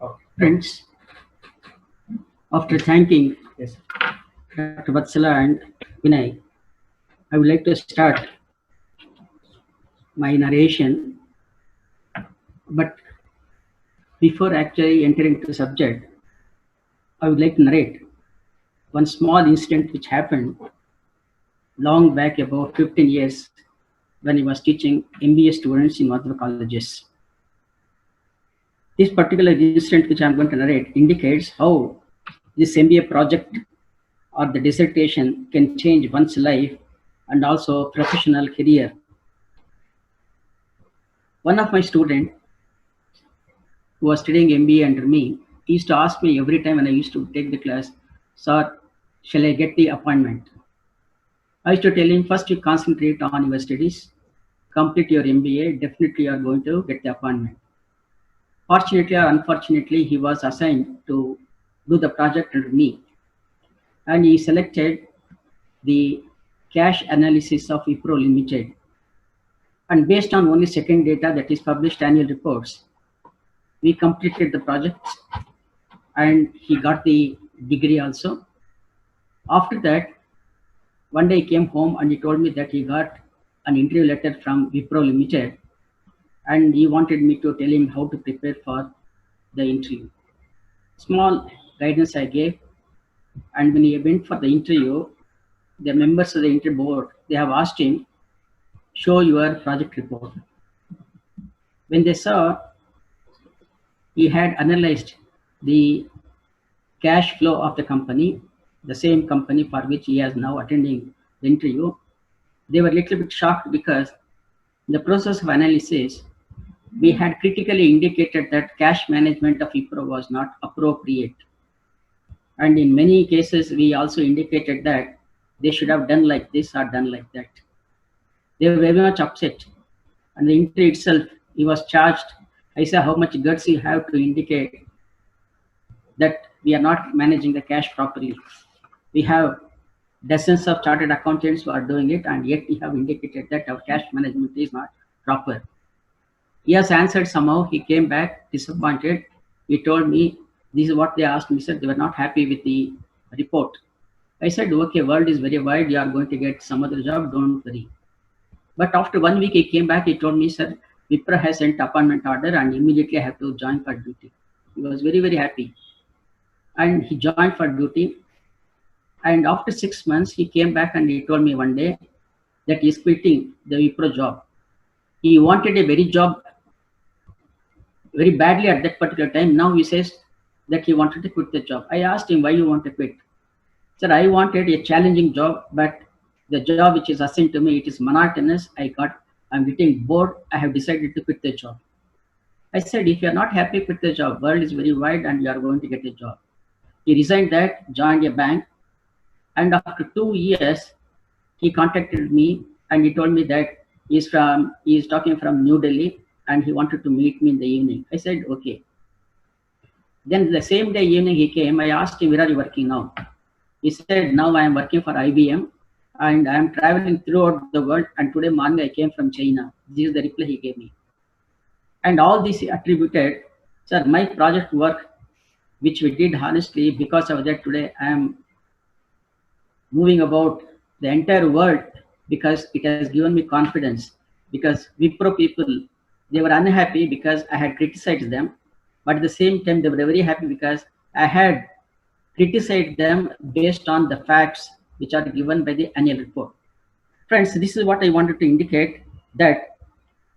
Okay. Friends, after thanking Dr. Vatsala and Vinay, I would like to start my narration. But before actually entering to subject, I would like to narrate one small incident which happened long back, about 15 years, when I was teaching MBA students in one of the colleges. This particular incident which I'm going to narrate indicates how this MBA project or the dissertation can change one's life and also professional career. One of my students who was studying MBA under me used to ask me every time when I used to take the class, "Sir, shall I get the appointment?" I used to tell him, first you concentrate on your studies, complete your MBA, definitely you are going to get the appointment. Fortunately or unfortunately, he was assigned to do the project under me, and he selected the cash analysis of Wipro Limited. And based on only second data, that is published annual reports, we completed the project and he got the degree also. After that, one day he came home and he told me that he got an interview letter from Wipro Limited and he wanted me to tell him how to prepare for the interview. Small guidance I gave, and when he went for the interview, the members of the interview board, they have asked him, show your project report. When they saw, he had analyzed the cash flow of the company, the same company for which he is now attending the interview. They were a little bit shocked because in the process of analysis, we had critically indicated that cash management of Wipro was not appropriate. And in many cases, we also indicated that they should have done like this or done like that. They were very much upset. And the interview itself, he was charged. I said, how much guts you have to indicate that we are not managing the cash properly. We have dozens of chartered accountants who are doing it, and yet we have indicated that our cash management is not proper. He has answered somehow. He came back disappointed. He told me, this is what they asked me. Said they were not happy with the report. I said, okay, world is very wide. You are going to get some other job. Don't worry. But after 1 week, he came back. He told me, sir, Wipro has sent appointment order and immediately I have to join for duty. He was very, very happy. And he joined for duty. And after 6 months, he came back and he told me one day that he is quitting the Wipro job. He wanted a very job very badly at that particular time. Now he says that he wanted to quit the job. I asked him, why you want to quit? Sir, I wanted a challenging job, but the job which is assigned to me, it is monotonous. I'm getting bored. I have decided to quit the job. I said, if you are not happy with the job, world is very wide and you are going to get a job. He resigned that, joined a bank, and after 2 years, he contacted me and he told me that he is talking from New Delhi and he wanted to meet me in the evening. I said, okay. Then the same day evening he came, I asked him, where are you working now? He said, now I am working for IBM and I am traveling throughout the world, and today morning I came from China. This is the reply he gave me. And all this he attributed, sir, my project work, which we did honestly, because of that today I am moving about the entire world because it has given me confidence. Because Wipro people, they were unhappy because I had criticized them, but at the same time they were very happy because I had criticized them based on the facts which are given by the annual report. Friends, this is what I wanted to indicate, that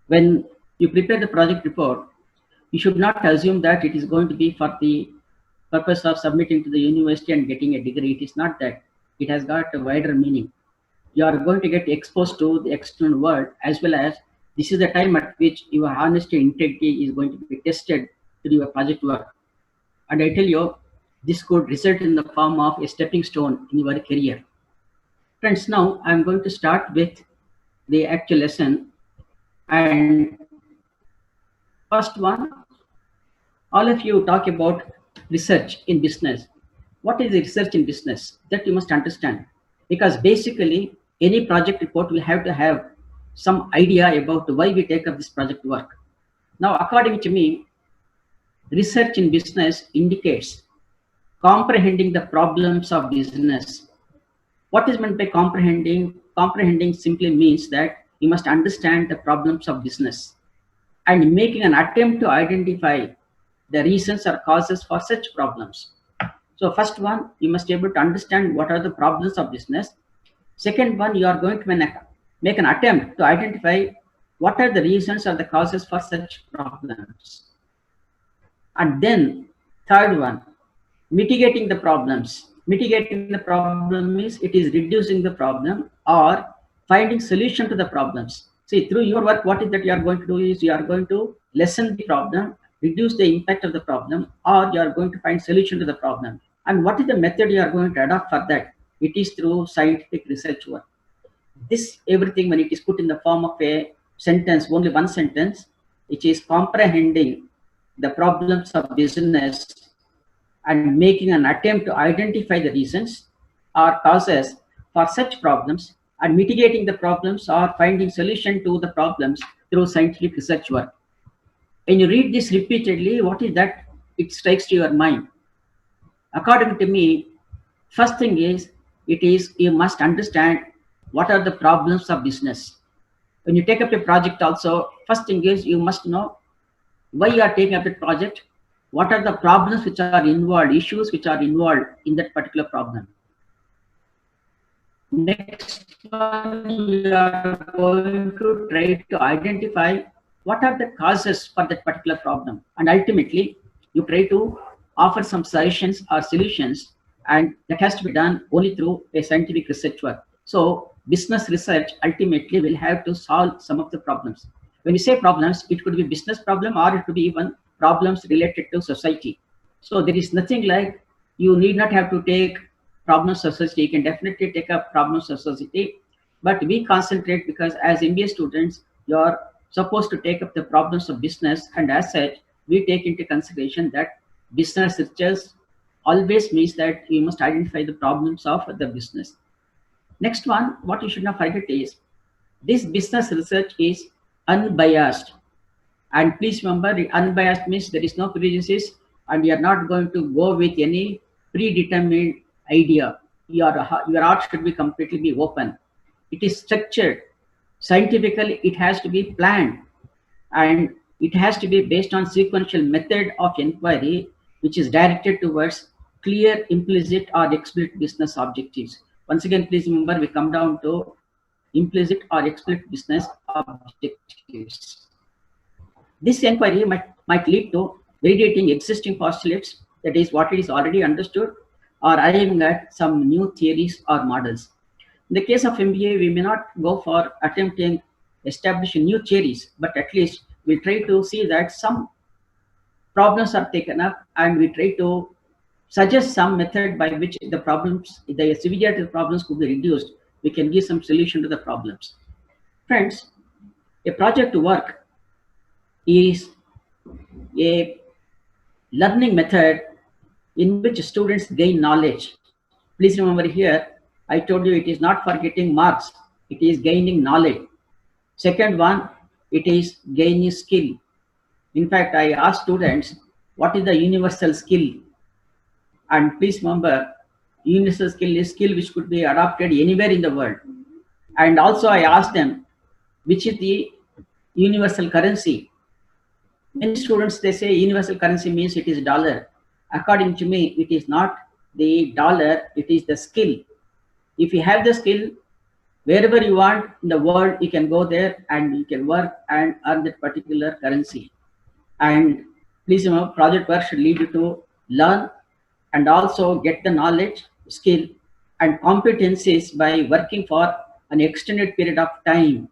when you prepare the project report, you should not assume that it is going to be for the purpose of submitting to the university and getting a degree. It is not that. It has got a wider meaning. You are going to get exposed to the external world, as well as this is the time at which your honesty and integrity is going to be tested through your project work. And I tell you, this could result in the form of a stepping stone in your career. Friends, now I'm going to start with the actual lesson. And first one, all of you talk about research in business. What is research in business? That you must understand. Because basically, any project report will have to have some idea about why we take up this project work. Now, according to me, Research in business indicates comprehending the problems of business. What is meant by comprehending? Comprehending simply means that you must understand the problems of business and making an attempt to identify the reasons or causes for such problems. So first one, you must be able to understand what are the problems of business. Second one, you are going to make an attempt to identify what are the reasons or the causes for such problems. And then third one, mitigating the problems. Mitigating the problem is it is reducing the problem or finding solution to the problems. See, through your work, what is that you are going to do is you are going to lessen the problem, reduce the impact of the problem, or you are going to find solution to the problem. And what is the method you are going to adopt for that? It is through scientific research work. This everything, when it is put in the form of a sentence, only one sentence, which is comprehending the problems of business and making an attempt to identify the reasons or causes for such problems and mitigating the problems or finding solution to the problems through scientific research work. When you read this repeatedly, what is that it strikes to your mind? According to me, first thing is it is you must understand what are the problems of business. When you take up a project also, first thing is you must know why you are taking up the project, what are the problems which are involved, issues which are involved in that particular problem. Next one, you are going to try to identify what are the causes for that particular problem. And ultimately, you try to offer some suggestions or solutions, and that has to be done only through a scientific research work. So business research ultimately will have to solve some of the problems. When you say problems, it could be business problem or it could be even problems related to society. So there is nothing like you need not have to take problems of society. You can definitely take up problems of society, but we concentrate because as MBA students, you're supposed to take up the problems of business, and as such, we take into consideration that business research always means that you must identify the problems of the business. Next one, what you should not forget is this business research is unbiased. And please remember, unbiased means there is no prejudices and you are not going to go with any predetermined idea. Your art should be completely be open. It is structured. Scientifically, it has to be planned and it has to be based on sequential method of inquiry, which is directed towards clear, implicit or explicit business objectives. Once again, please remember, we come down to implicit or explicit business objectives. This inquiry might lead to validating existing postulates, that is what it is already understood, or arriving at some new theories or models. In the case of MBA, we may not go for attempting establishing new theories, but at least we try to see that some problems are taken up and we try to suggest some method by which the problems, the severity of the problems could be reduced. We can give some solution to the problems. Friends, a project work is a learning method in which students gain knowledge. Please remember here, I told you it is not for getting marks, it is gaining knowledge. Second one, it is gaining skill. In fact, I asked students, what is the universal skill? And please remember, universal skill is skill which could be adopted anywhere in the world. And also I asked them, which is the universal currency? Many students, they say universal currency means it is dollar. According to me, it is not the dollar, it is the skill. If you have the skill, wherever you want in the world, you can go there and you can work and earn that particular currency. And please remember, project work should lead you to learn and also get the knowledge, skill, and competencies by working for an extended period of time.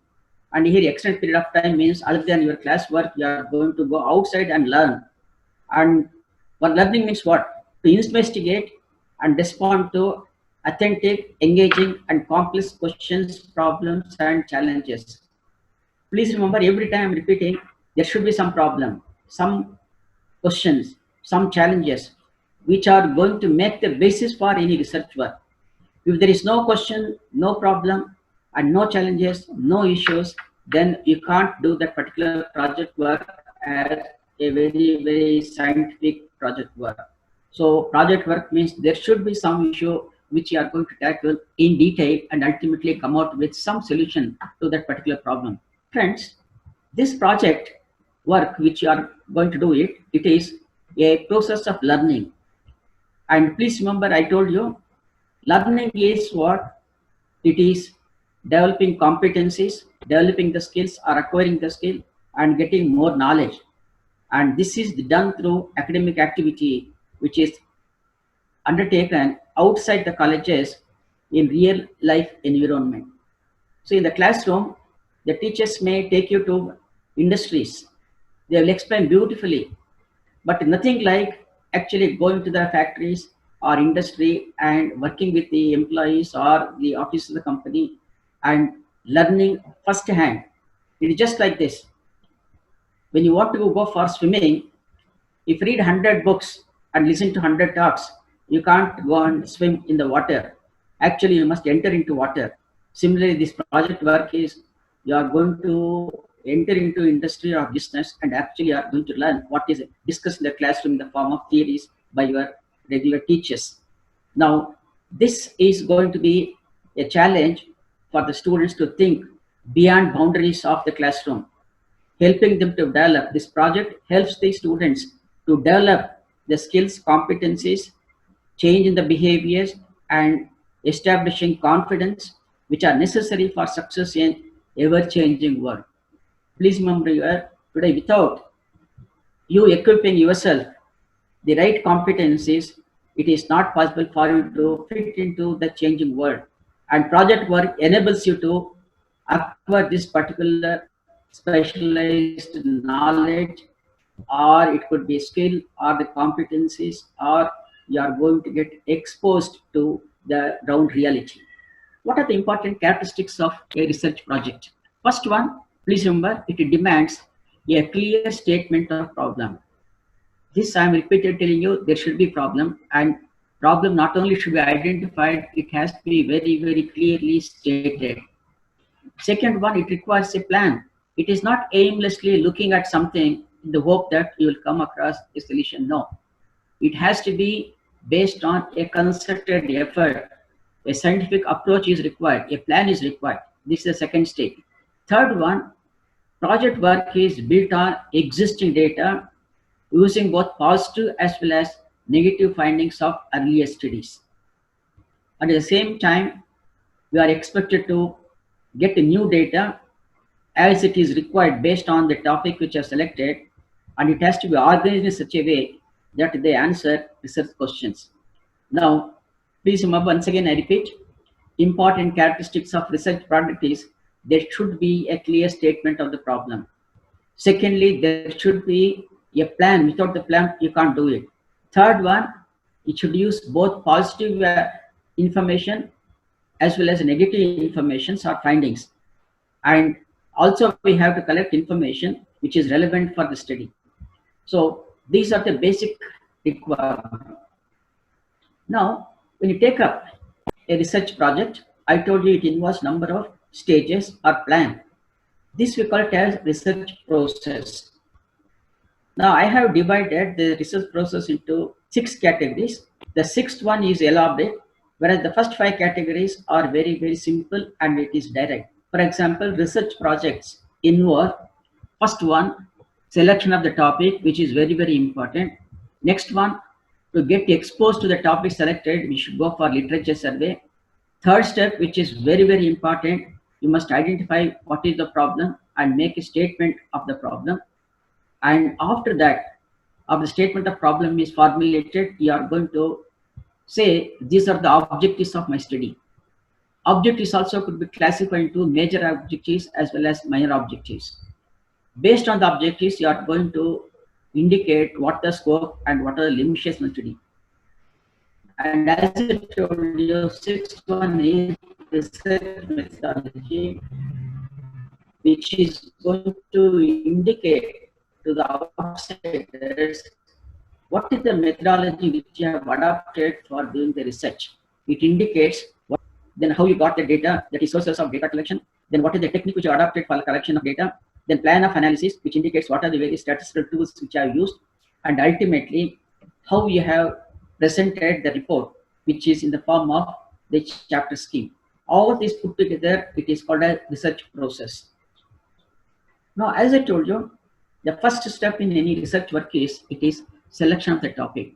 And here, extended period of time means other than your class work, you are going to go outside and learn. And what learning means what? To investigate and respond to authentic, engaging, and complex questions, problems, and challenges. Please remember, every time I'm repeating, there should be some problem, some questions, some challenges, which are going to make the basis for any research work. If there is no question, no problem, and no challenges, no issues, then you can't do that particular project work as a very scientific project work. So project work means there should be some issue which you are going to tackle in detail and ultimately come out with some solution to that particular problem. Friends, this project work which you are going to do it is a process of learning. And please remember, I told you, learning is what it is: developing competencies, developing the skills or acquiring the skill and getting more knowledge. And this is done through academic activity, which is undertaken outside the colleges in real life environment. So in the classroom, the teachers may take you to industries. They will explain beautifully, but nothing like actually going to the factories or industry and working with the employees or the office of the company and learning firsthand. It is just like this. When you want to go for swimming, if you read 100 books and listen to 100 talks, you can't go and swim in the water. Actually, you must enter into water. Similarly, this project work is you are going to enter into industry or business and actually you are going to learn what is discussed in the classroom in the form of theories by your regular teachers. Now, this is going to be a challenge for the students to think beyond boundaries of the classroom, helping them to develop. This project helps the students to develop the skills, competencies, change in the behaviors, and establishing confidence, which are necessary for success in ever-changing world. Please remember, today without you equipping yourself the right competencies, it is not possible for you to fit into the changing world. And project work enables you to acquire this particular specialized knowledge, or it could be skill or the competencies, or you are going to get exposed to the ground reality. What are the important characteristics of a research project? First one, please remember, it demands a clear statement of problem. This I am repeatedly telling you, there should be problem, and problem not only should be identified, it has to be very clearly stated. Second one, it requires a plan. It is not aimlessly looking at something in the hope that you will come across a solution. No, it has to be based on a concerted effort. A scientific approach is required. A plan is required. This is the second stage. Third one, project work is built on existing data using both positive as well as negative findings of earlier studies. At the same time, we are expected to get new data as it is required based on the topic which are selected, and it has to be organized in such a way that they answer research questions. Now, please remember, once again I repeat, important characteristics of research project is there should be a clear statement of the problem. Secondly, there should be a plan. Without the plan, you can't do it. Third one, it should use both positive information as well as negative information or findings. And also we have to collect information which is relevant for the study. So these are the basic requirements. Now, when you take up a research project, I told you it involves number of stages or plan. This we call it as research process. Now I have divided the research process into 6 categories. The sixth one is elaborate, whereas the first 5 categories are very simple and it is direct. For example, research projects involve, first one, selection of the topic, which is very important. Next one, to get exposed to the topic selected, we should go for literature survey. Third step, which is very important, you must identify what is the problem and make a statement of the problem. And after that, after the statement of problem is formulated, you are going to say, these are the objectives of my study. Objectives also could be classified into major objectives as well as minor objectives. Based on the objectives, you are going to indicate what the scope and what are the limitations of the study. And as I told you, sixth one is research methodology, which is going to indicate to the outsiders what is the methodology which you have adopted for doing the research. It indicates what, then how you got the data, that is sources of data collection, then what is the technique which you adopted for the collection of data, then plan of analysis, which indicates what are the various statistical tools which are used, and ultimately how you have presented the report, which is in the form of the chapter scheme. All this put together, it is called a research process. Now, as I told you, the first step in any research work is it is selection of the topic.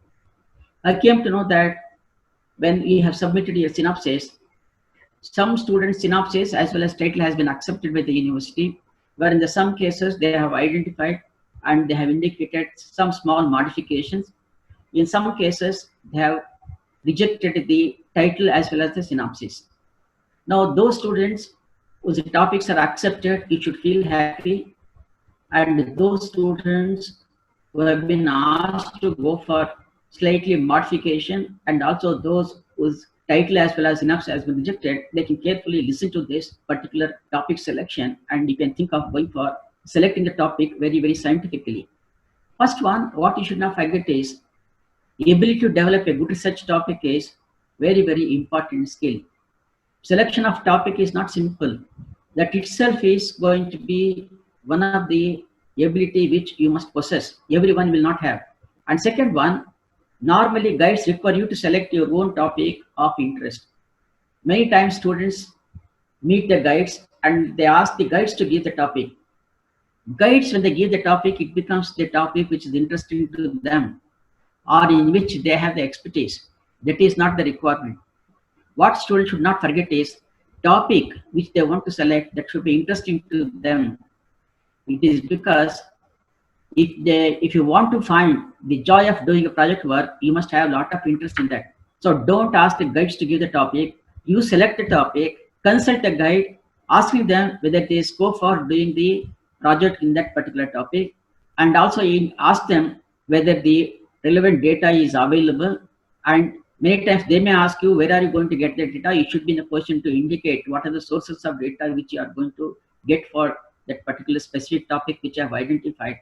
I came to know that when we have submitted a synopsis, some students' synopsis as well as title has been accepted by the university, where in the some cases they have identified and they have indicated some small modifications. In some cases, they have rejected the title as well as the synopsis. Now, those students whose topics are accepted, you should feel happy, and those students who have been asked to go for slightly modification, and also those whose title as well as synopsis has been rejected, they can carefully listen to this particular topic selection, and you can think of going for selecting the topic very, very scientifically. First one, what you should not forget is the ability to develop a good research topic is very, very important skill. Selection of topic is not simple. That itself is going to be one of the ability which you must possess. Everyone will not have. And second one, normally guides require you to select your own topic of interest. Many times students meet the guides and they ask the guides to give the topic. Guides, when they give the topic, it becomes the topic which is interesting to them or in which they have the expertise. That is not the requirement. What students should not forget is topic which they want to select that should be interesting to them. It is because if you want to find the joy of doing a project work, you must have a lot of interest in that. So don't ask the guides to give the topic. You select the topic, consult the guide, asking them whether there is scope for doing the project in that particular topic, and also ask them whether the relevant data is available. And many times they may ask you, where are you going to get the data? You should be in a position to indicate what are the sources of data which you are going to get for that particular specific topic which I have identified.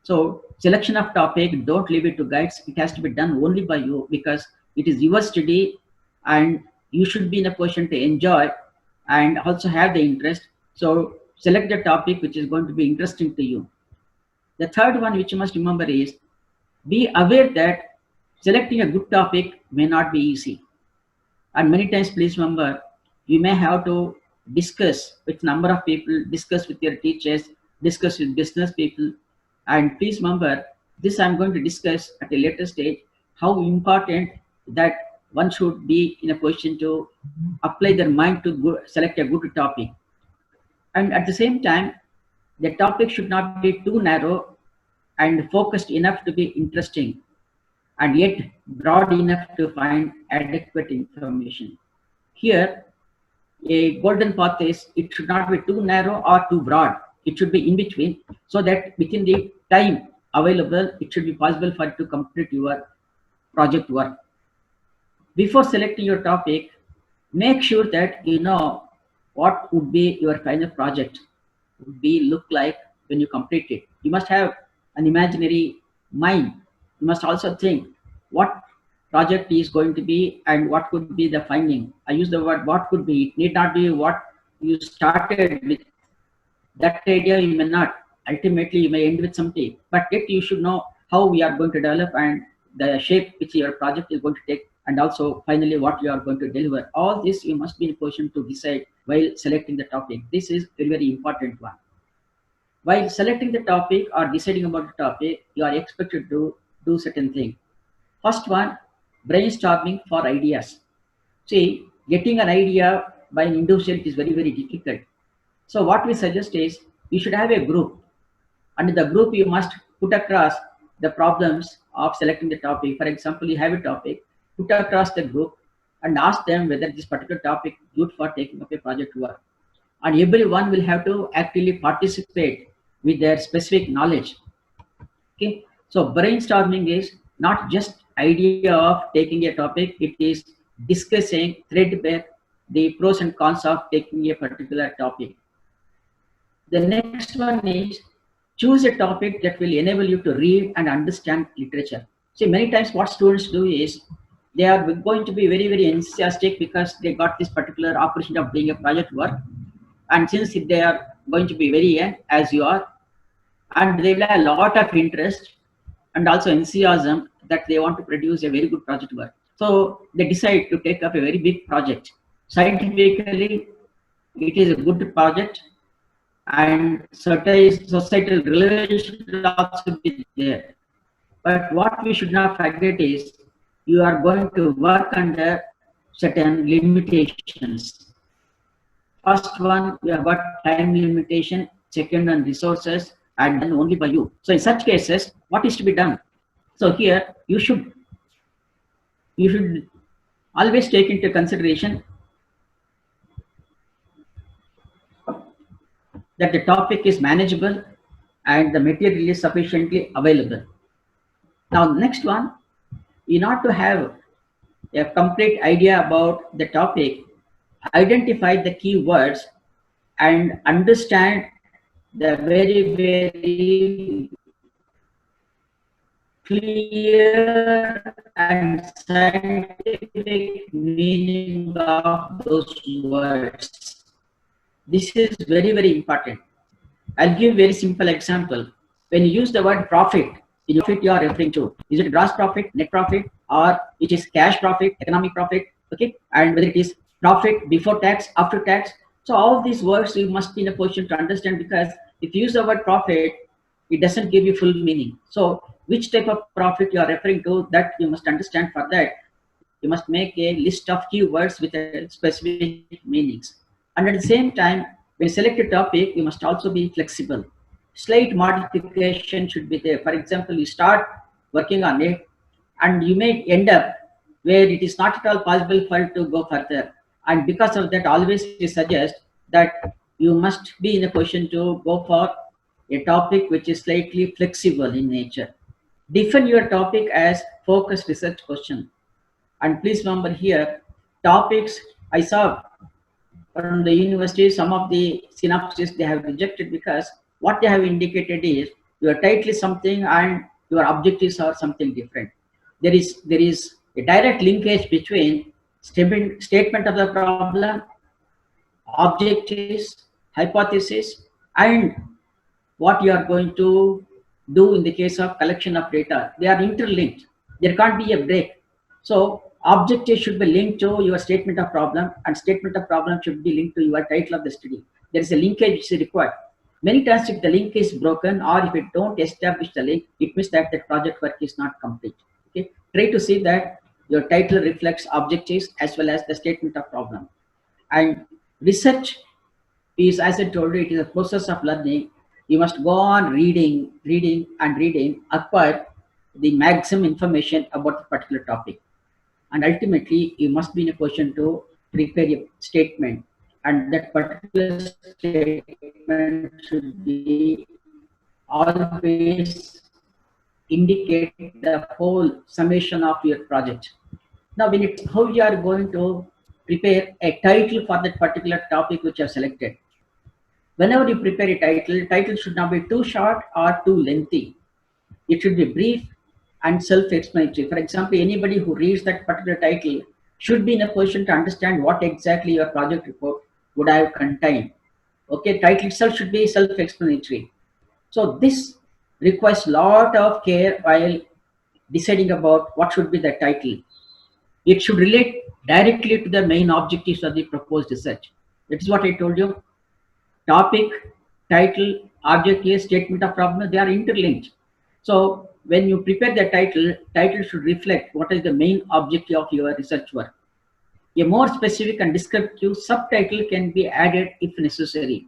So selection of topic, don't leave it to guides. It has to be done only by you because it is your study and you should be in a position to enjoy and also have the interest. So select the topic which is going to be interesting to you. The third one which you must remember is be aware that selecting a good topic may not be easy. And many times, please remember, you may have to discuss with number of people, discuss with your teachers, discuss with business people. And please remember, this I'm going to discuss at a later stage, how important that one should be in a position to apply their mind to select a good topic. And at the same time, the topic should not be too narrow and focused enough to be interesting, and yet broad enough to find adequate information. Here, a golden path is it should not be too narrow or too broad. It should be in between, so that within the time available, it should be possible for you to complete your project work. Before selecting your topic, make sure that you know what would be your final project would be look like when you complete it. You must have an imaginary mind. You must also think what project is going to be and what could be the finding. I use the word what could be. It need not be what you started with. That idea you may not. Ultimately, you may end with something. But yet you should know how we are going to develop and the shape which your project is going to take, and also finally what you are going to deliver. All this you must be in a position to decide while selecting the topic. This is a very important one. While selecting the topic or deciding about the topic, you are expected to do certain things. First one, brainstorming for ideas. See, getting an idea by an individual is very, very difficult. So what we suggest is you should have a group. And in the group, you must put across the problems of selecting the topic. For example, you have a topic, put across the group and ask them whether this particular topic is good for taking up a project work. And everyone will have to actively participate with their specific knowledge. Okay, so brainstorming is not just idea of taking a topic, it is discussing threadbare the pros and cons of taking a particular topic. The next one is choose a topic that will enable you to read and understand literature. See, many times what students do is they are going to be very, very enthusiastic because they got this particular opportunity of doing a project work. And since they are going to be very young as you are, and they will have a lot of interest and also enthusiasm that they want to produce a very good project work. So they decide to take up a very big project. Scientifically, it is a good project, and certain societal relevance should also be there. But what we should not forget is you are going to work under certain limitations. First one, we have got time limitation. Second one, resources, and then only by you. So in such cases, what is to be done? So here you should always take into consideration that the topic is manageable and the material is sufficiently available. Now, next one, in order to have a complete idea about the topic, identify the key words and understand the very, very clear and scientific meaning of those words. This is very, very important. I'll give a very simple example. When you use the word profit, in profit you are referring to, is it gross profit, net profit, or it is cash profit, economic profit, okay? And whether it is profit before tax, after tax. So all of these words you must be in a position to understand, because if you use the word profit, it doesn't give you full meaning. So which type of profit you are referring to, that you must understand. For that, you must make a list of keywords with a specific meanings. And at the same time, when you select a topic, you must also be flexible. Slight modification should be there. For example, you start working on it and you may end up where it is not at all possible for you to go further. And because of that, always we suggest that you must be in a position to go for a topic which is slightly flexible in nature. Define your topic as focused research question. And please remember here, topics I saw from the university, some of the synopsis they have rejected because what they have indicated is your title is something and your objectives are something different. There is a direct linkage between statement of the problem, objectives, hypothesis, and what you are going to do in the case of collection of data. They are interlinked. There can't be a break. So objective should be linked to your statement of problem, and statement of problem should be linked to your title of the study. There is a linkage which is required. Many times if the link is broken or if you don't establish the link, it means that the project work is not complete. Okay? Try to see that your title reflects objectives as well as the statement of problem. And research is, as I told you, it is a process of learning. You must go on reading, and reading, acquire the maximum information about the particular topic. And ultimately, you must be in a position to prepare a statement. And that particular statement should be always indicate the whole summation of your project. Now, when it's how you are going to prepare a title for that particular topic which you have selected. Whenever you prepare a title should not be too short or too lengthy. It should be brief and self-explanatory. For example, anybody who reads that particular title should be in a position to understand what exactly your project report would have contained. Okay, title itself should be self-explanatory. So this requires a lot of care while deciding about what should be the title. It should relate directly to the main objectives of the proposed research. That is what I told you. Topic, title, objective, statement of problem, they are interlinked. So when you prepare the title should reflect what is the main objective of your research work. A more specific and descriptive subtitle can be added if necessary.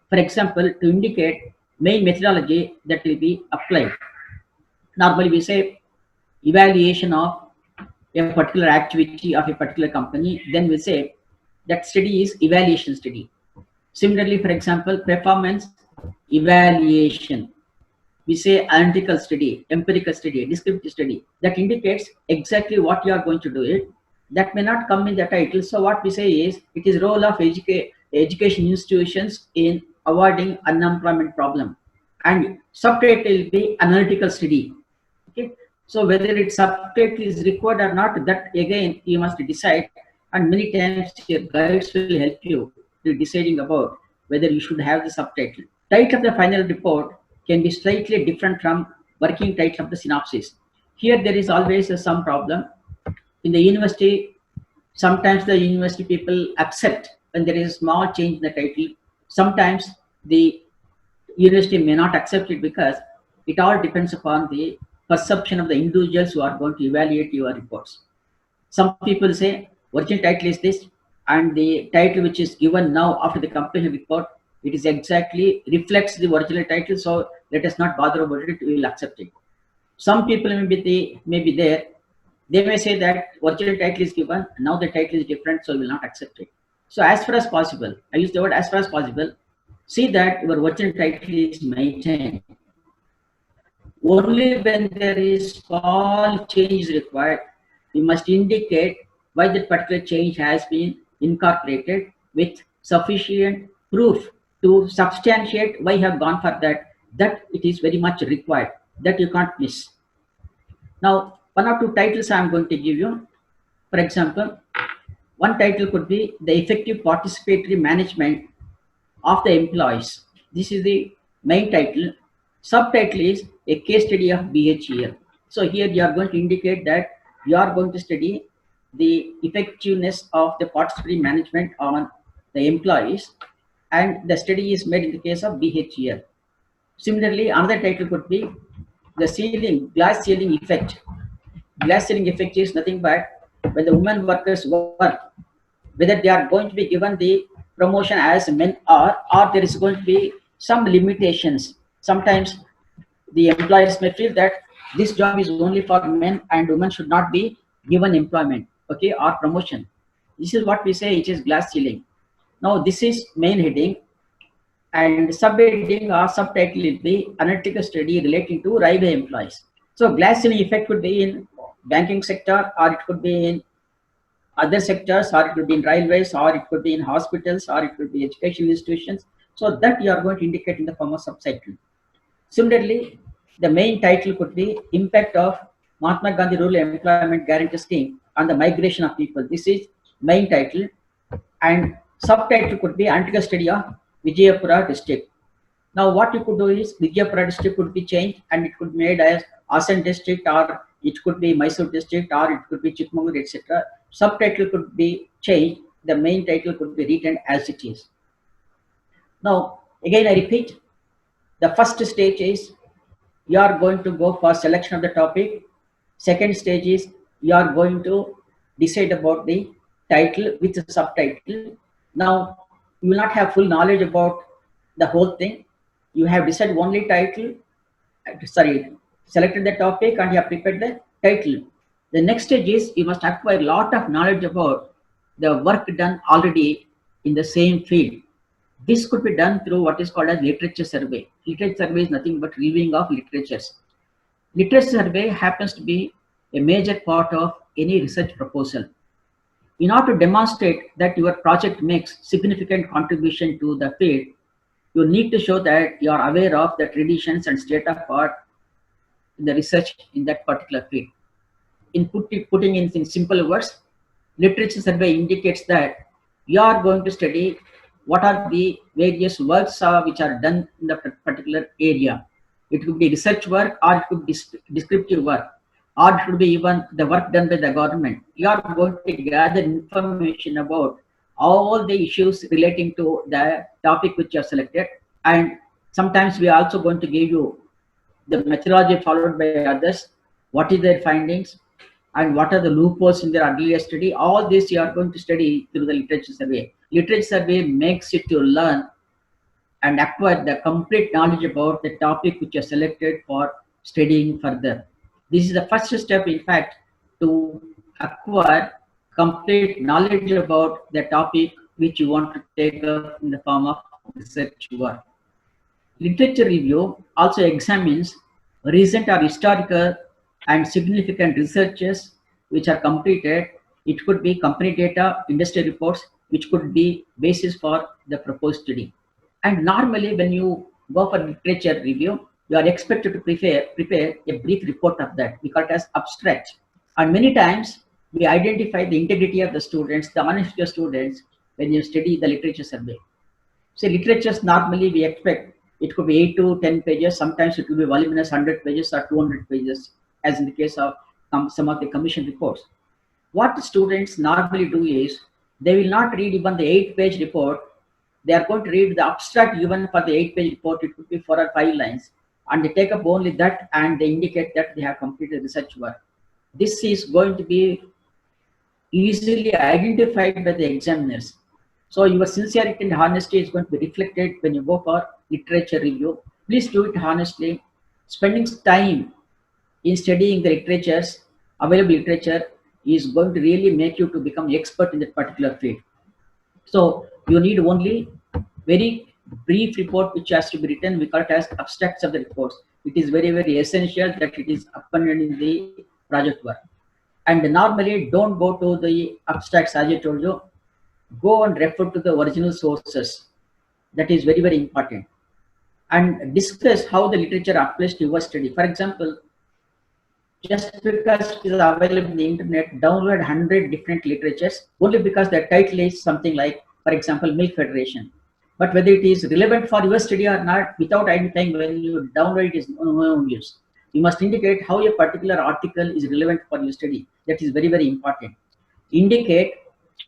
For example, to indicate main methodology that will be applied. Normally we say evaluation of a particular activity of a particular company, then we say that study is evaluation study. Similarly, for example, performance evaluation. We say analytical study, empirical study, descriptive study. That indicates exactly what you are going to do it. That may not come in the title. So what we say is, it is role of education institutions in avoiding unemployment problem. And subtitle will be analytical study. Okay. So whether its subtitle is required or not, that again you must decide. And many times your guides will help you to deciding about whether you should have the subtitle. Title of the final report can be slightly different from working title of the synopsis. Here there is always some problem. In the university, sometimes the university people accept when there is a small change in the title. Sometimes the university may not accept it because it all depends upon the perception of the individuals who are going to evaluate your reports. Some people say original title is this, and the title which is given now after the completion report, it is exactly reflects the original title, so let us not bother about it, we will accept it. Some people may be there, they may say that original title is given, now the title is different, so we will not accept it. So as far as possible, I use the word as far as possible, see that your original title is maintained. Only when there is small change required, we must indicate why that particular change has been incorporated with sufficient proof to substantiate why you have gone for that it is very much required, that you can't miss. Now, one or two titles I am going to give you. For example, one title could be the effective participatory management of the employees. This is the main title. Subtitle is a case study of BHEL. So here you are going to indicate that you are going to study the effectiveness of the participatory management on the employees, and the study is made in the case of BHEL. Similarly, another title could be the glass ceiling effect. Glass ceiling effect is nothing but when the women workers work, whether they are going to be given the promotion as men or there is going to be some limitations. Sometimes the employers may feel that this job is only for men and women should not be given employment, okay, or promotion. This is what we say, it is glass ceiling. Now this is main heading, and subheading or subtitle will be analytical study relating to railway employees. So glass ceiling effect could be in banking sector, or it could be in other sectors, or it could be in railways, or it could be in hospitals, or it could be education institutions. So that you are going to indicate in the form of subtitle. Similarly, the main title could be impact of Mahatma Gandhi Rural Employment Guarantee Scheme on the migration of people. This is main title, and subtitle could be analytical study of Vijayapura district. Now what you could do is Vijayapura district could be changed and it could be made as Asan district, or it could be Mysore district, or it could be Chikmagalur, etc. Subtitle could be changed. The main title could be written as it is. Now again I repeat, the first stage is you are going to go for selection of the topic. Second stage is you are going to decide about the title with the subtitle. Now you will not have full knowledge about the whole thing. You have decided only title, selected the topic and you have prepared the title. The next stage is you must acquire a lot of knowledge about the work done already in the same field. This could be done through what is called as literature survey. Literature survey is nothing but reviewing of literatures. Literature survey happens to be a major part of any research proposal. In order to demonstrate that your project makes significant contribution to the field, you need to show that you are aware of the traditions and state of art in the research in that particular field. In putting in simple words, literature survey indicates that you are going to study what are the various works which are done in the particular area. It could be research work, or it could be descriptive work, or it could be even the work done by the government. You are going to gather information about all the issues relating to the topic which you have selected, and sometimes we are also going to give you the methodology followed by others, what is their findings, and what are the loopholes in their earlier study. All this you are going to study through the literature survey. Literature survey makes it to learn and acquire the complete knowledge about the topic which you are selected for studying further. This is the first step, in fact, to acquire complete knowledge about the topic which you want to take up in the form of research work. Literature review also examines recent or historical and significant researches which are completed. It could be company data, industry reports, which could be basis for the proposed study. And normally when you go for literature review, you are expected to prepare a brief report of that. We call it as abstract. And many times we identify the integrity of the students, the honesty of students when you study the literature survey. So literatures normally we expect it could be 8 to 10 pages. Sometimes it could be voluminous 100 pages or 200 pages, as in the case of some of the commission reports. What students normally do is they will not read even the 8-page report. They are going to read the abstract given for the 8-page report. It could be 4 or 5 lines, and they take up only that and they indicate that they have completed research work. This is going to be easily identified by the examiners. So your sincerity and honesty is going to be reflected when you go for literature review. Please do it honestly. Spending time in studying the literatures, available literature, is going to really make you to become expert in that particular field. So you need only very brief report which has to be written. We call it as abstracts of the reports. It is very, very essential that it is appended in the project work. And normally don't go to the abstracts as I told you. Go and refer to the original sources. That is very, very important. And discuss how the literature applies to your study. For example, just because it is available in the internet, download 100 different literatures only because the title is something like, for example, Milk Federation. But whether it is relevant for your study or not, without identifying when you download it, is no use. You must indicate how a particular article is relevant for your study. That is very, very important. Indicate,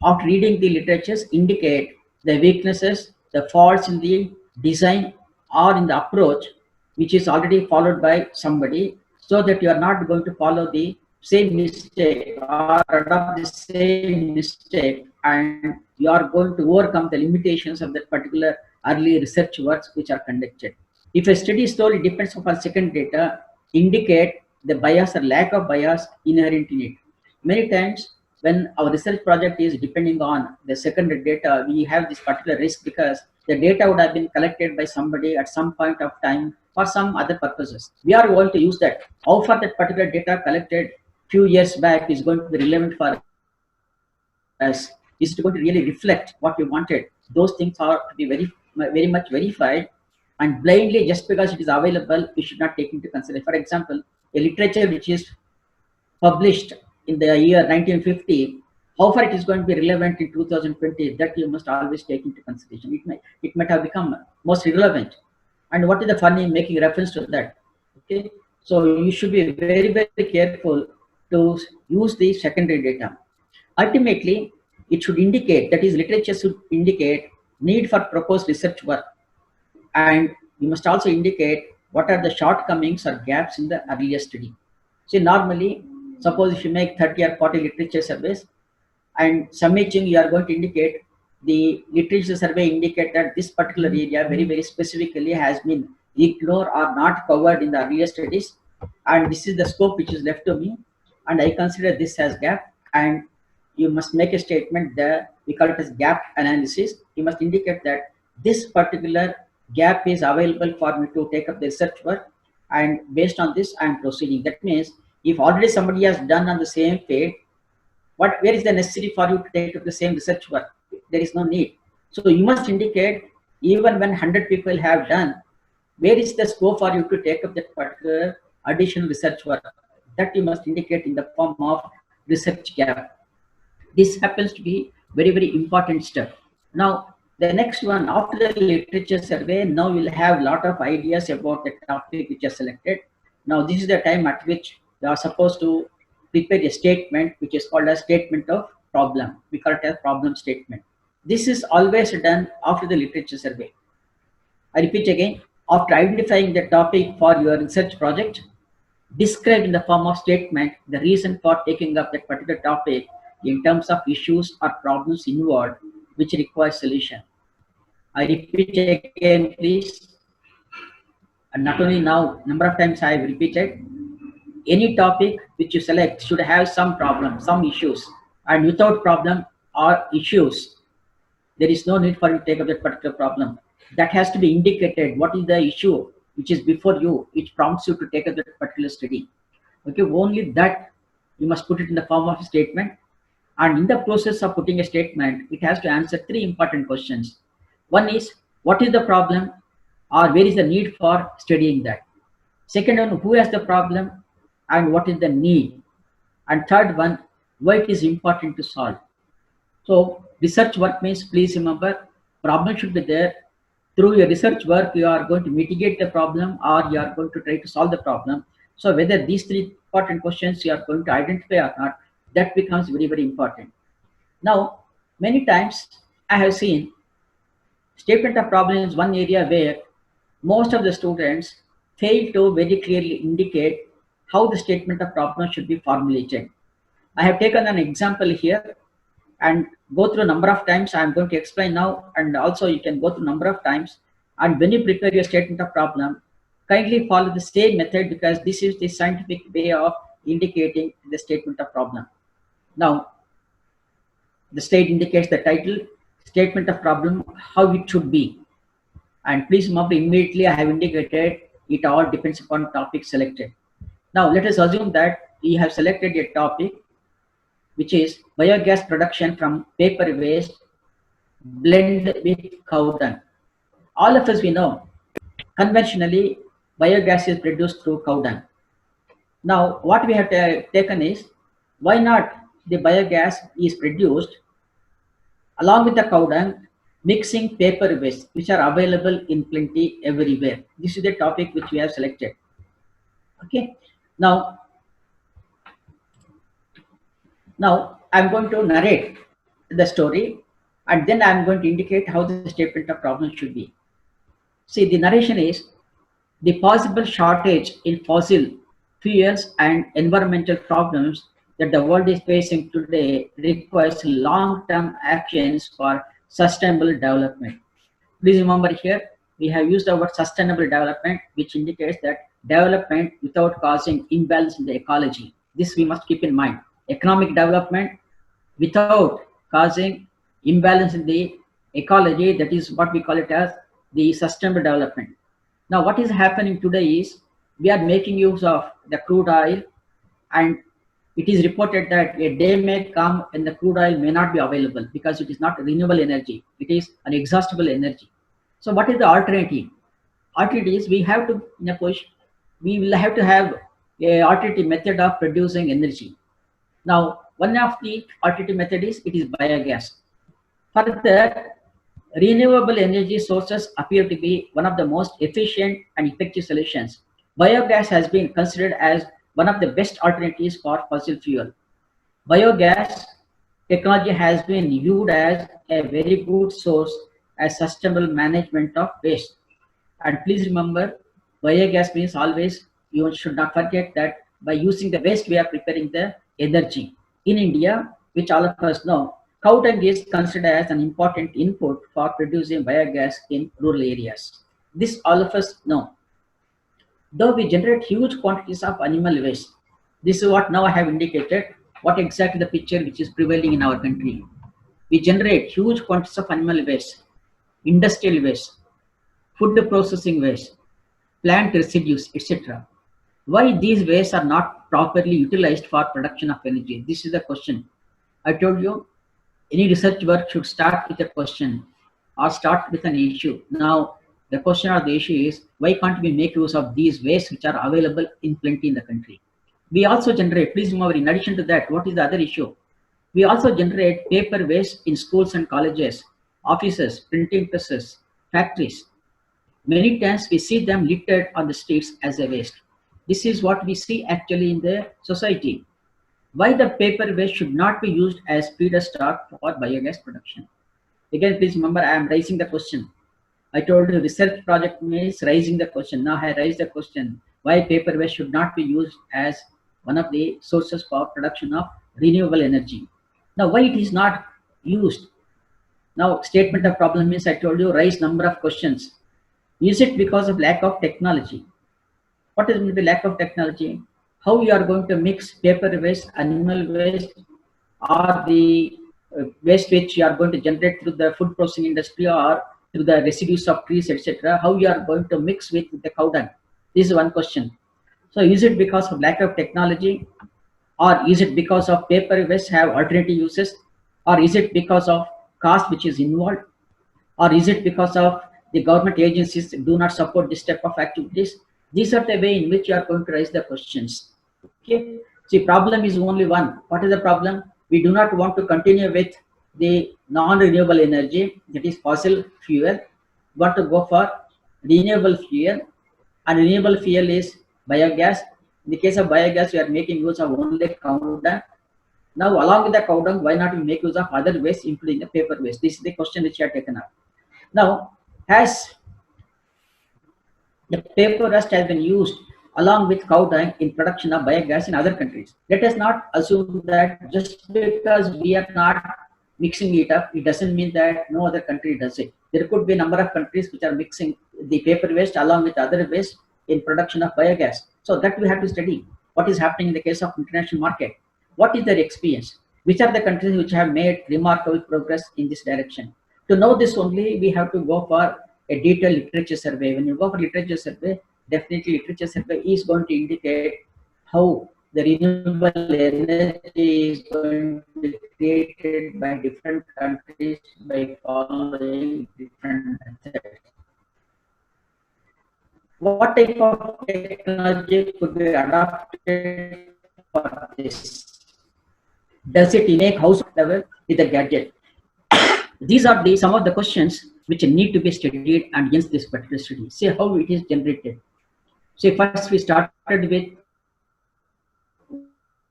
after reading the literatures, indicate the weaknesses, the faults in the design or in the approach, which is already followed by somebody, so that you are not going to follow the same mistake or adopt the same mistake, and you are going to overcome the limitations of that particular early research works which are conducted. If a study story depends upon second data, indicate the bias or lack of bias inherent in it. Many times when our research project is depending on the secondary data, we have this particular risk because the data would have been collected by somebody at some point of time for some other purposes. We are going to use that. How far that particular data collected few years back is going to be relevant for us? Is it going to really reflect what we wanted? Those things are to be very much verified, and blindly just because it is available, we should not take into consideration. For example, a literature which is published in the year 1950, how far it is going to be relevant in 2020, that you must always take into consideration. It might have become most irrelevant. And what is the fun in making reference to that? Okay, so you should be very, very careful to use the secondary data. Ultimately, it should indicate, that is, literature should indicate need for proposed research work, and you must also indicate what are the shortcomings or gaps in the earlier study. See, normally, suppose if you make 30 or 40 literature surveys, and submitting, you are going to indicate the literature survey indicate that this particular area very, very specifically has been ignored or not covered in the earlier studies, and this is the scope which is left to me, and I consider this as gap. And you must make a statement that we call it as gap analysis. You must indicate that this particular gap is available for me to take up the research work, and based on this I am proceeding. That means if already somebody has done on the same field, where is the necessary for you to take up the same research work? There is no need. So you must indicate, even when 100 people have done, where is the scope for you to take up that particular additional research work? That you must indicate in the form of research gap. This happens to be very, very important step. Now, the next one, after the literature survey, now you'll have a lot of ideas about the topic which is selected. Now, this is the time at which you are supposed to prepare a statement which is called a statement of problem. We call it as problem statement. This is always done after the literature survey. I repeat again, after identifying the topic for your research project, describe in the form of statement the reason for taking up that particular topic in terms of issues or problems involved which require solution. I repeat again, please. And not only now, number of times I have repeated, any topic which you select should have some problem, some issues, and without problem or issues, there is no need for you to take up that particular problem. That has to be indicated. What is the issue which is before you, which prompts you to take up that particular study? Okay, only that you must put it in the form of a statement. And in the process of putting a statement, it has to answer three important questions. One is, what is the problem, or where is the need for studying that? Second one, who has the problem and what is the need? And third one, why it is important to solve. So research work means, please remember, problem should be there, Through your research work, you are going to mitigate the problem or you are going to try to solve the problem. So whether these three important questions you are going to identify or not, that becomes very, very important. Now, many times I have seen statement of problem is one area where most of the students fail to very clearly indicate how the statement of problem should be formulated. I have taken an example here and go through a number of times. I'm going to explain now, and also you can go through a number of times. And when you prepare your statement of problem, kindly follow the same method because this is the scientific way of indicating the statement of problem. Now, the slide indicates the title, statement of problem, how it should be. And please remember immediately I have indicated it all depends upon topic selected. Now let us assume that we have selected a topic which is biogas production from paper waste blend with cow dung. All of us we know conventionally biogas is produced through cow dung. Now what we have taken is why not the biogas is produced along with the cow dung, mixing paper waste which are available in plenty everywhere. This is the topic which we have selected. Okay. Now I'm going to narrate the story and then I'm going to indicate how the statement of problem should be. See, the narration is the possible shortage in fossil fuels and environmental problems that the world is facing today requires long-term actions for sustainable development. Please remember here, we have used the word sustainable development, which indicates that development without causing imbalance in the ecology. This we must keep in mind. Economic development without causing imbalance in the ecology, that is what we call it as the sustainable development. Now, what is happening today is we are making use of the crude oil, and it is reported that a day may come when the crude oil may not be available because it is not renewable energy, it is an exhaustible energy. So what is the alternative? Alternative is we have to, in a push, we will have to have a alternative method of producing energy. Now, one of the alternative method is it is biogas. Further, renewable energy sources appear to be one of the most efficient and effective solutions. Biogas has been considered as one of the best alternatives for fossil fuel. Biogas technology has been viewed as a very good source as sustainable management of waste. And please remember, biogas means always, you should not forget that by using the waste, we are preparing the energy. In India, which all of us know, cow dung is considered as an important input for producing biogas in rural areas. This all of us know. Though we generate huge quantities of animal waste, this is what now I have indicated, what exactly the picture which is prevailing in our country. We generate huge quantities of animal waste, industrial waste, food processing waste, plant residues, etc. Why these wastes are not properly utilized for production of energy? This is the question. I told you, any research work should start with a question or start with an issue. Now, the question or the issue is, why can't we make use of these wastes which are available in plenty in the country? We also generate, please remember, in addition to that, what is the other issue? We also generate paper waste in schools and colleges, offices, printing presses, factories. Many times we see them littered on the streets as a waste. This is what we see actually in the society. Why the paper waste should not be used as feedstock for biogas production? Again, please remember, I am raising the question. I told you research project means raising the question. Now I raise the question, why paper waste should not be used as one of the sources for production of renewable energy. Now why it is not used? Now statement of problem means I told you raise number of questions. Is it because of lack of technology? What is the lack of technology? How you are going to mix paper waste, animal waste, or the waste which you are going to generate through the food processing industry or through the residues of trees, etc. How you are going to mix with the cow dung? This is one question. So is it because of lack of technology, or is it because of paper waste have alternative uses, or is it because of cost which is involved, or is it because of the government agencies do not support this type of activities? These are the way in which you are going to raise the questions. Okay. See, problem is only one. What is the problem? We do not want to continue with the non-renewable energy, that is fossil fuel. want to go for renewable fuel, and renewable fuel is biogas. In the case of biogas, we are making use of only cow dung. Now, along with the cow dung, why not we make use of other waste, including the paper waste? This is the question which you have taken up. Now, as the paper rust has been used along with cow dung in production of biogas in other countries. Let us not assume that just because we are not mixing it up, it doesn't mean that no other country does it. There could be a number of countries which are mixing the paper waste along with other waste in production of biogas. So that we have to study what is happening in the case of international market. What is their experience? Which are the countries which have made remarkable progress in this direction? To know this only, we have to go for a detailed literature survey. When you go for literature survey, definitely literature survey is going to indicate how the renewable energy is going to be created by different countries by following different methods. What type of technology could be adopted for this? Does it make household level with a gadget? These are the some of the questions which need to be studied against this particular study. See how it is generated. See, first we started with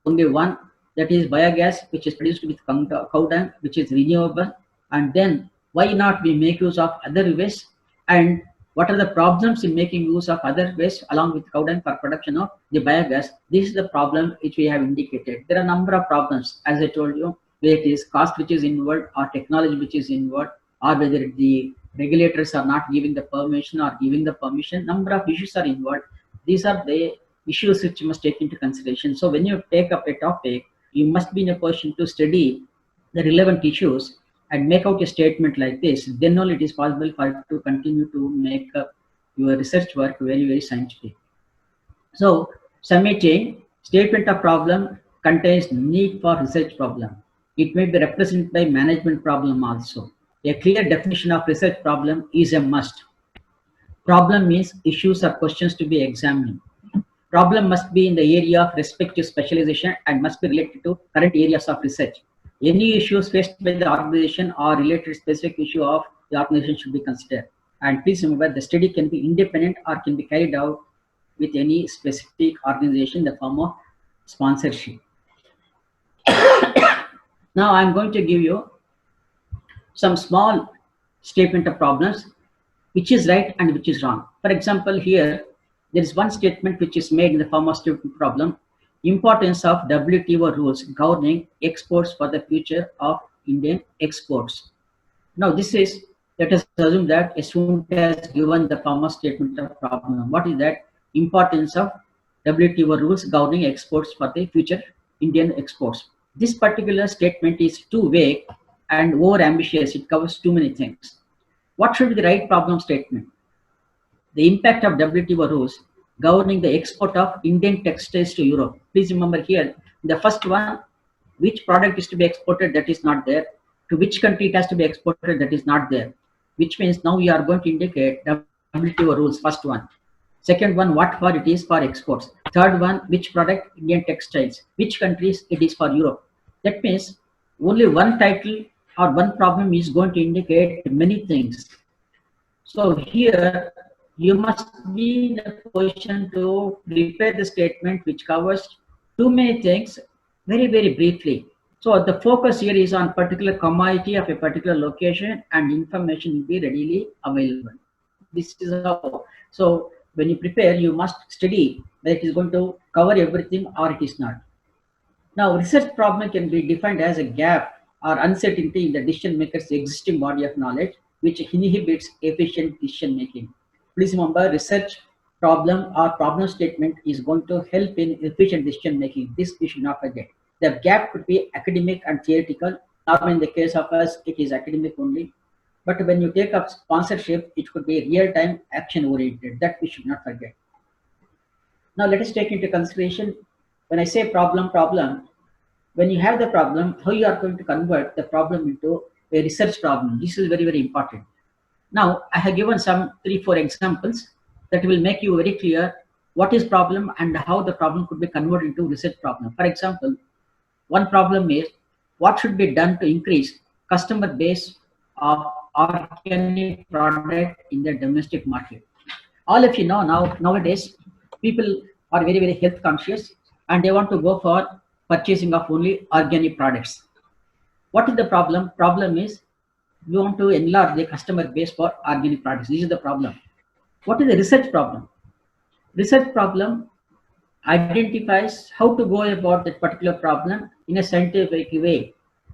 only one, that is biogas, which is produced with cow dung, which is renewable. And then why not we make use of other waste, and what are the problems in making use of other waste along with cow dung for production of the biogas? This is the problem which we have indicated. There are a number of problems, as I told you, whether it is cost which is involved or technology which is involved, or whether the regulators are not giving the permission or giving the permission. Number of issues are involved. These are the issues which you must take into consideration. So when you take up a topic, you must be in a position to study the relevant issues and make out a statement like this. Then only it is possible for you to continue to make up your research work very, very scientific. So summating, statement of problem contains need for research problem. It may be represented by management problem also. A clear definition of research problem is a must. Problem means issues or questions to be examined. Problem must be in the area of respective specialization and must be related to current areas of research. Any issues faced by the organization or related specific issue of the organization should be considered. And please remember, the study can be independent or can be carried out with any specific organization in the form of sponsorship. Now I'm going to give you some small statement of problems, which is right and which is wrong. For example, here there is one statement which is made in the form of statement problem: importance of WTO rules governing exports for the future of Indian exports. Now this is, let us assume that a student has given the form of statement of problem. What is that? Importance of WTO rules governing exports for the future Indian exports. This particular statement is too vague and over ambitious. It covers too many things. What should be the right problem statement? The impact of WTO rules governing the export of Indian textiles to Europe. Please remember here, the first one, which product is to be exported, that is not there. To which country it has to be exported, that is not there. Which means now we are going to indicate WTO rules, first one. Second one, what for it is for exports. Third one, which product, Indian textiles. Which countries it is for Europe. That means only one title or one problem is going to indicate many things. So here you must be in a position to prepare the statement which covers too many things very, very briefly. So the focus here is on particular commodity of a particular location, and information will be readily available. This is how. So when you prepare, you must study whether it is going to cover everything or it is not. Now, research problem can be defined as a gap or uncertainty in the decision maker's existing body of knowledge, which inhibits efficient decision making. Please remember, research problem or problem statement is going to help in efficient decision making. This we should not forget. The gap could be academic and theoretical. Now, in the case of us, it is academic only. But when you take up sponsorship, it could be real-time action oriented. That we should not forget. Now, let us take into consideration, when I say problem, when you have the problem, how you are going to convert the problem into a research problem. This is very, very important. Now, I have given some 3-4 examples that will make you very clear what is problem and how the problem could be converted into research problem. For example, one problem is what should be done to increase customer base of organic product in the domestic market. All of you know nowadays people are very health conscious and they want to go for purchasing of only organic products. What is the problem? Problem is we want to enlarge the customer base for organic products. This is the problem. What is the research problem? Research problem identifies how to go about that particular problem in a scientific way.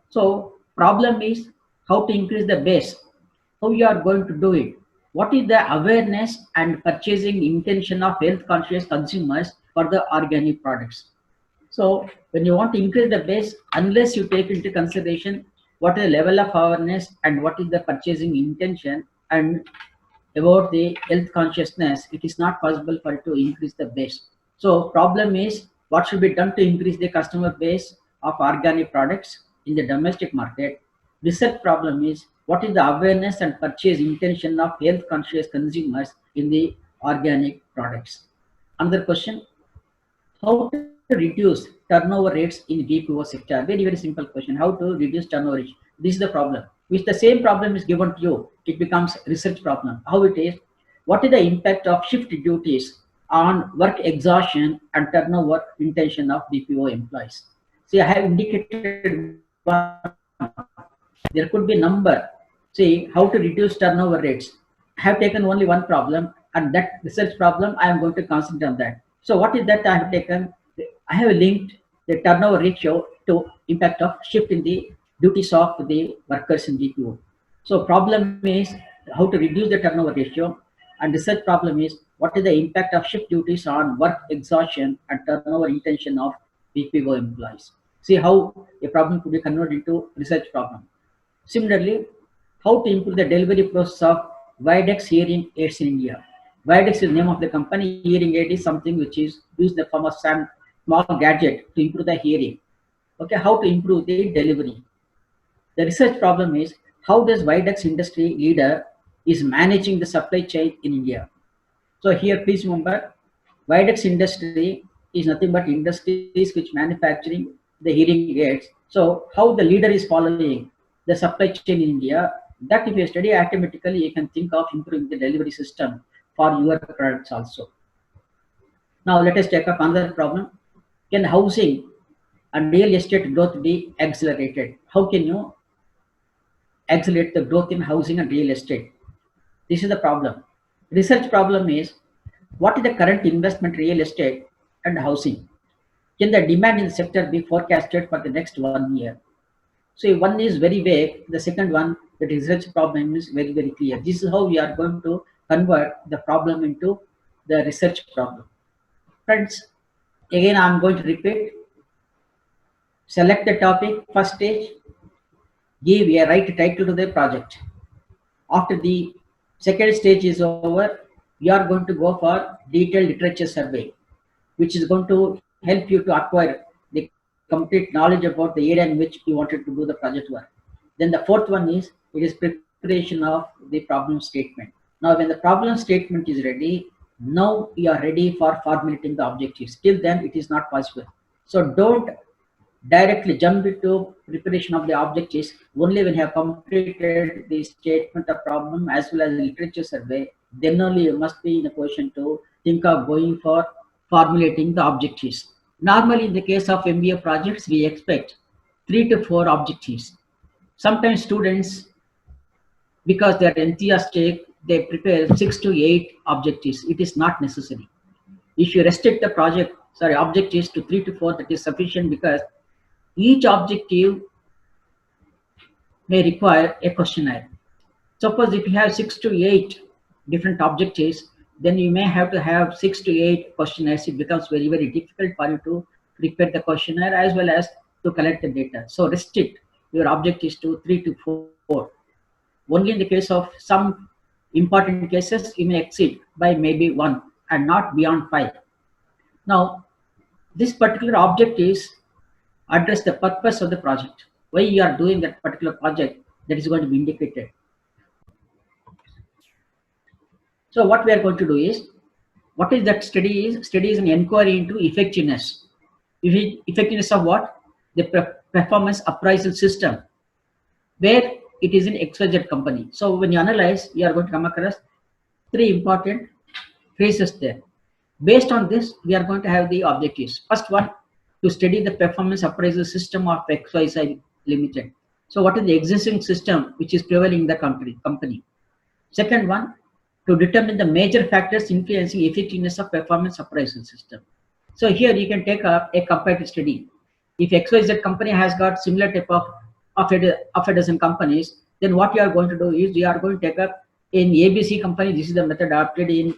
So problem is how to increase the base, how you are going to do it. What is the awareness and purchasing intention of health conscious consumers for the organic products? So when you want to increase the base, unless you take into consideration what is the level of awareness and what is the purchasing intention and about the health consciousness, it is not possible for it to increase the base. So problem is what should be done to increase the customer base of organic products in the domestic market. Research problem is what is the awareness and purchase intention of health conscious consumers in the organic products. Another question, how to reduce turnover rates in BPO sector? Very simple question. How to reduce turnover rates? This is the problem. If the same problem is given to you, it becomes research problem. How it is? What is the impact of shift duties on work exhaustion and turnover intention of BPO employees? See, I have indicated one. There could be number. See, how to reduce turnover rates. I have taken only one problem, and that research problem I am going to concentrate on that. So what is that I have taken? I have linked the turnover ratio to impact of shift in the duties of the workers in BPO. So problem is how to reduce the turnover ratio, and research problem is what is the impact of shift duties on work exhaustion and turnover intention of BPO employees. See how a problem could be converted into research problem. Similarly, how to improve the delivery process of Videx hearing aids in India. Videx is the name of the company. Hearing aid is something which is used in the form of some small gadget to improve the hearing. Okay, how to improve the delivery. The research problem is how does Videx industry leader is managing the supply chain in India. So here please remember, Videx industry is nothing but industries which manufacturing the hearing aids. So how the leader is following the supply chain in India, that if you study automatically you can think of improving the delivery system for your products also. Now let us take up another problem. Can housing and real estate growth be accelerated? How can you accelerate the growth in housing and real estate? This is the problem. Research problem is what is the current investment real estate and housing? Can the demand in the sector be forecasted for the next 1 year? So one is very vague. The second one, the research problem is very clear. This is how we are going to convert the problem into the research problem. Friends, again I am going to repeat. Select the topic, first stage, give a right title to the project. After the second stage is over, you are going to go for detailed literature survey, which is going to help you to acquire the complete knowledge about the area in which you wanted to do the project work. Then the fourth one is, it is preparation of the problem statement. Now when the problem statement is ready, now you are ready for formulating the objectives. Till then it is not possible. So don't directly jump into preparation of the objectives. Only when you have completed the statement of problem as well as the literature survey, then only you must be in a position to think of going for formulating the objectives. Normally in the case of MBA projects, we expect 3 to 4 objectives. Sometimes students, because they are enthusiastic, they prepare 6 to 8 objectives. It is not necessary. If you restrict the objectives to 3 to 4, that is sufficient, because each objective may require a questionnaire. Suppose if you have 6 to 8 different objectives, then you may have to have 6 to 8 questionnaires. It becomes very difficult for you to prepare the questionnaire as well as to collect the data. So restrict your objectives to 3 to 4. Only in the case of some important cases, you may exceed by maybe 1 and not beyond 5. Now, this particular objectives address the purpose of the project. Why you are doing that particular project, that is going to be indicated. So what we are going to do is, what is that study is? Study is an inquiry into effectiveness. Effectiveness of what? The performance appraisal system, where it is in XYZ company. So when you analyze, you are going to come across three important phrases there. Based on this, we are going to have the objectives. First one, to study the performance appraisal system of XYZ Limited. So what is the existing system which is prevailing in the company? Second one, to determine the major factors influencing effectiveness of performance appraisal system. So here you can take up a comparative study. If XYZ company has got similar type of a dozen companies, then what you are going to do is you are going to take up in ABC company, this is the method adopted, in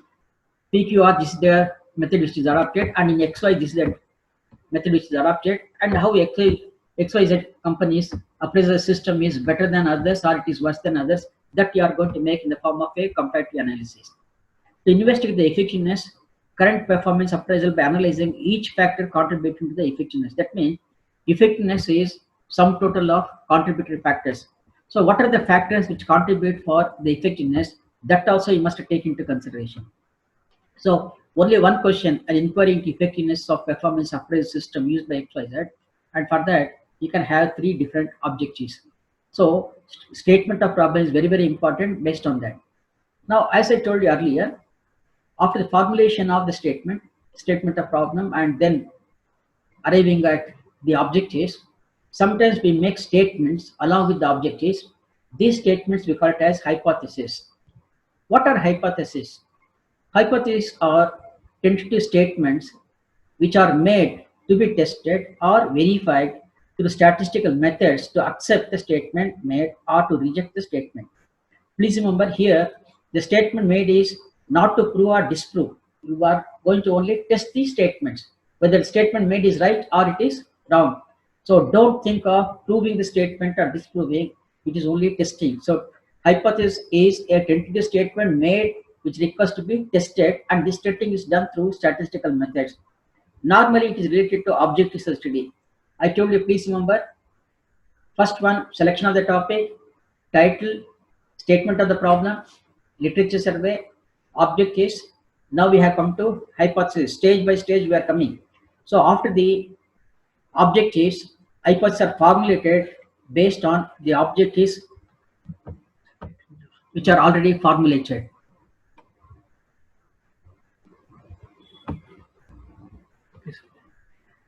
PQR, this is the method which is adopted, and in XY, this is the method which is adopted, and how XYZ companies appraisal system is better than others or it is worse than others, that you are going to make in the form of a comparative analysis. To investigate the effectiveness, current performance appraisal by analyzing each factor contributing to the effectiveness. That means effectiveness is sum total of contributory factors. So what are the factors which contribute for the effectiveness? That also you must take into consideration. So only one question, an inquiry into effectiveness of performance appraisal system used by XYZ, and for that you can have three different objectives. So statement of problem is very, very important based on that. Now, as I told you earlier, after the formulation of the statement of problem, and then arriving at the objectives, sometimes we make statements along with the objectives. These statements we call it as hypotheses. What are hypotheses? Hypotheses are tentative statements which are made to be tested or verified through statistical methods to accept the statement made or to reject the statement. Please remember here, the statement made is not to prove or disprove. You are going to only test the statements, whether the statement made is right or it is wrong. So don't think of proving the statement or disproving, it is only testing. So hypothesis is a tentative statement made which requires to be tested, and this testing is done through statistical methods. Normally it is related to objectives of study. I told you, please remember, first one, selection of the topic, title, statement of the problem, literature survey, objectives. Now we have come to hypothesis. Stage by stage we are coming. So after the objectives, hypotheses are formulated based on the objectives which are already formulated.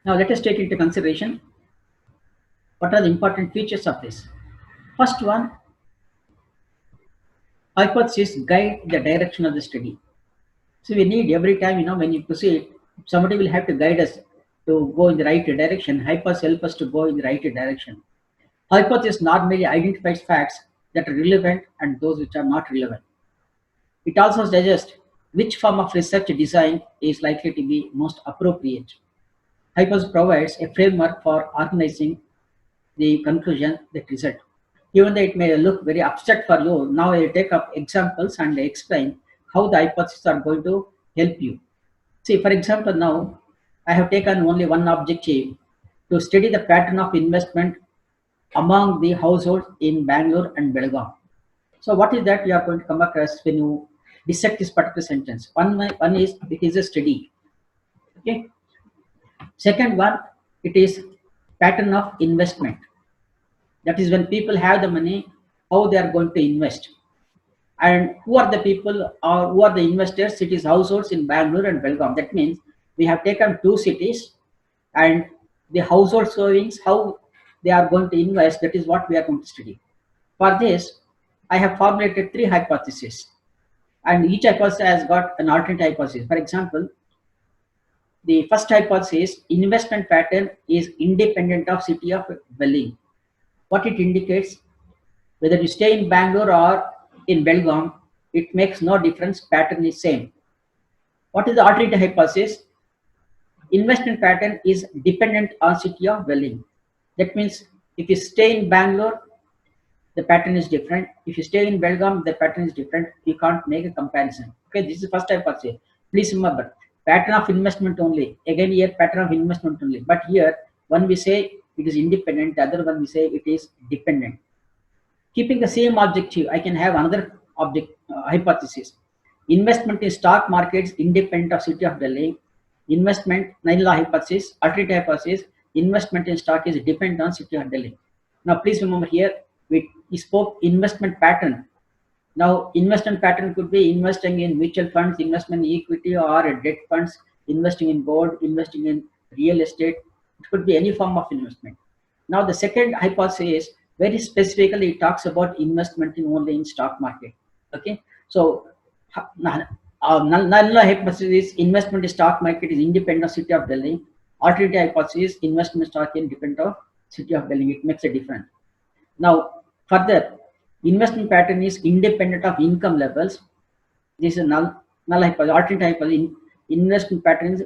Now let us take into consideration what are the important features of this. First one, hypothesis guide the direction of the study. So we need every time, when you proceed, somebody will have to guide us to go in the right direction. Hypothesis help us to go in the right direction. Hypothesis normally identifies facts that are relevant and those which are not relevant. It also suggests which form of research design is likely to be most appropriate. Hypothesis provides a framework for organizing the conclusion, the result. Even though it may look very abstract for you, now I will take up examples and explain how the hypotheses are going to help you. See, for example, now I have taken only one objective to study the pattern of investment among the households in Bangalore and Belgaum. So what is that you are going to come across when you dissect this particular sentence? One is it is a study. Okay. Second one, it is pattern of investment. That is when people have the money, how they are going to invest. And who are the people or who are the investors? It is households in Bangalore and Belgaum. That means we have taken two cities and the household savings, how they are going to invest, that is what we are going to study. For this, I have formulated three hypotheses, and each hypothesis has got an alternate hypothesis. For example, the first hypothesis, investment pattern is independent of city of dwelling. What it indicates, whether you stay in Bangalore or in Belgaum, it makes no difference, pattern is same. What is the alternate hypothesis? Investment pattern is dependent on city of dwelling. That means if you stay in Bangalore, the pattern is different. If you stay in Belgaum, the pattern is different. You can't make a comparison. Okay, this is the first hypothesis. Please remember, pattern of investment only. Again here, pattern of investment only. But here, one we say it is independent, the other one we say it is dependent. Keeping the same objective, I can have another hypothesis. Investment in stock markets independent of city of dwelling. Investment, Naila hypothesis, alternate hypothesis, investment in stock is dependent on city of dwelling. Now please remember here, we he spoke investment pattern. Now, investment pattern could be investing in mutual funds, investment in equity or debt funds, investing in gold, investing in real estate. It could be any form of investment. Now, the second hypothesis very specifically it talks about investment in only in stock market. Okay, so null hypothesis is investment in stock market is independent of city of Delhi. Alternative hypothesis investment stock in dependent of city of Delhi. It makes a difference. Now, further, investment pattern is independent of income levels. This is null hypothesis. Alternate hypothesis. Investment patterns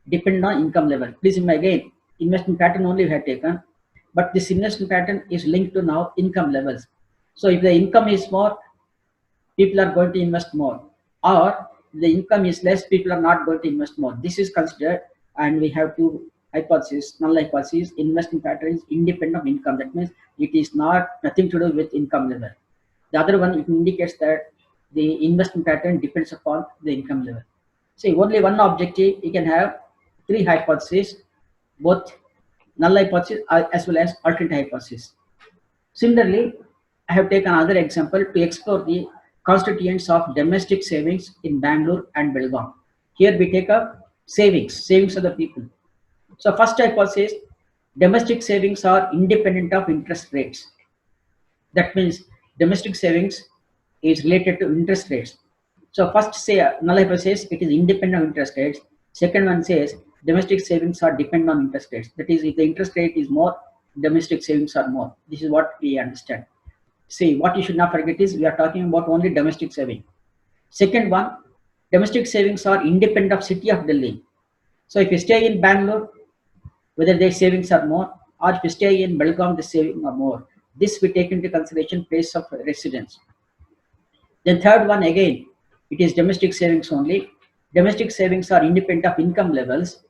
depend on income level. Please remember again, investment pattern only we have taken, but this investment pattern is linked to now income levels. So if the income is more, people are going to invest more, or the income is less, people are not going to invest more. This is considered, and we have two hypotheses, null hypothesis, investment pattern is independent of income. That means it is not nothing to do with income level. The other one, it indicates that the investment pattern depends upon the income level. See, only one objective, you can have three hypotheses, both null hypothesis as well as alternate hypothesis. Similarly, I have taken another example to explore the constituents of domestic savings in Bangalore and Belgaum. Here we take up savings of the people. So first hypothesis, domestic savings are independent of interest rates. That means domestic savings is related to interest rates. So first say null hypothesis it is independent of interest rates. Second one says domestic savings are dependent on interest rates. That is, if the interest rate is more, domestic savings are more. This is what we understand. See, what you should not forget is we are talking about only domestic saving. Second one, domestic savings are independent of city of Delhi. So if you stay in Bangalore, whether their savings are more, or if you stay in Belgaum, the savings are more. This we take into consideration place of residence. Then third one again, it is domestic savings only. Domestic savings are independent of income levels.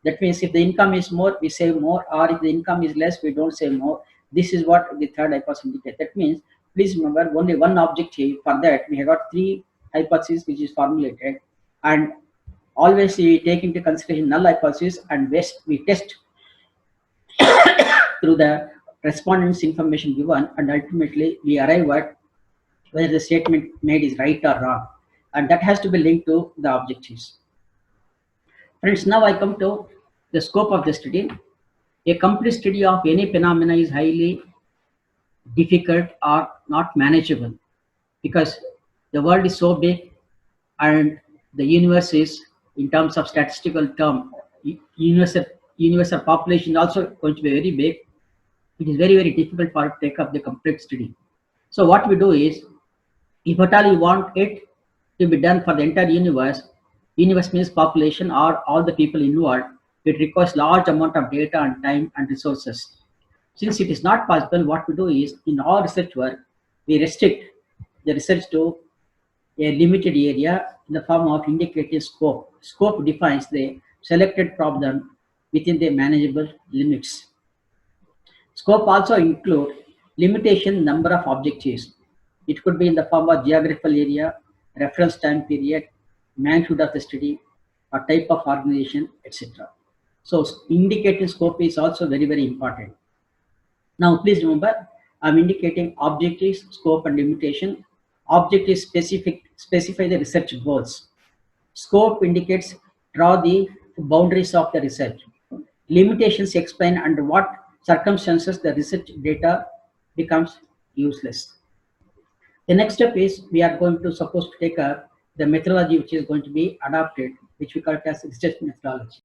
That means if the income is more, we save more, or if the income is less, we don't save more. This is what the third hypothesis indicates. That means, please remember, only one objective. For that, we have got three hypotheses which is formulated, and always we take into consideration null hypothesis and we test through the respondents' information given, and ultimately we arrive at whether the statement made is right or wrong, and that has to be linked to the objectives. Friends, now I come to the scope of the study. A complete study of any phenomena is highly difficult or not manageable because the world is so big and the universe is, in terms of statistical term, universal population also going to be very big. It is very difficult for to take up the complete study. So what we do is, if at all you want it to be done for the entire universe means population or all the people involved, it requires large amount of data and time and resources. Since it is not possible, what we do is, in all research work, we restrict the research to a limited area in the form of indicative scope. Scope defines the selected problem within the manageable limits. Scope also include limitation number of objectives. It could be in the form of geographical area, reference time period, magnitude of the study, or type of organization, etc. So indicating scope is also very important. Now please remember, I'm indicating objectives, scope, and limitation. Objectives specify the research goals. Scope indicates draw the boundaries of the research. Limitations explain under what circumstances the research data becomes useless. The next step is we are going to suppose to take up the methodology which is going to be adopted, which we call it as research methodology.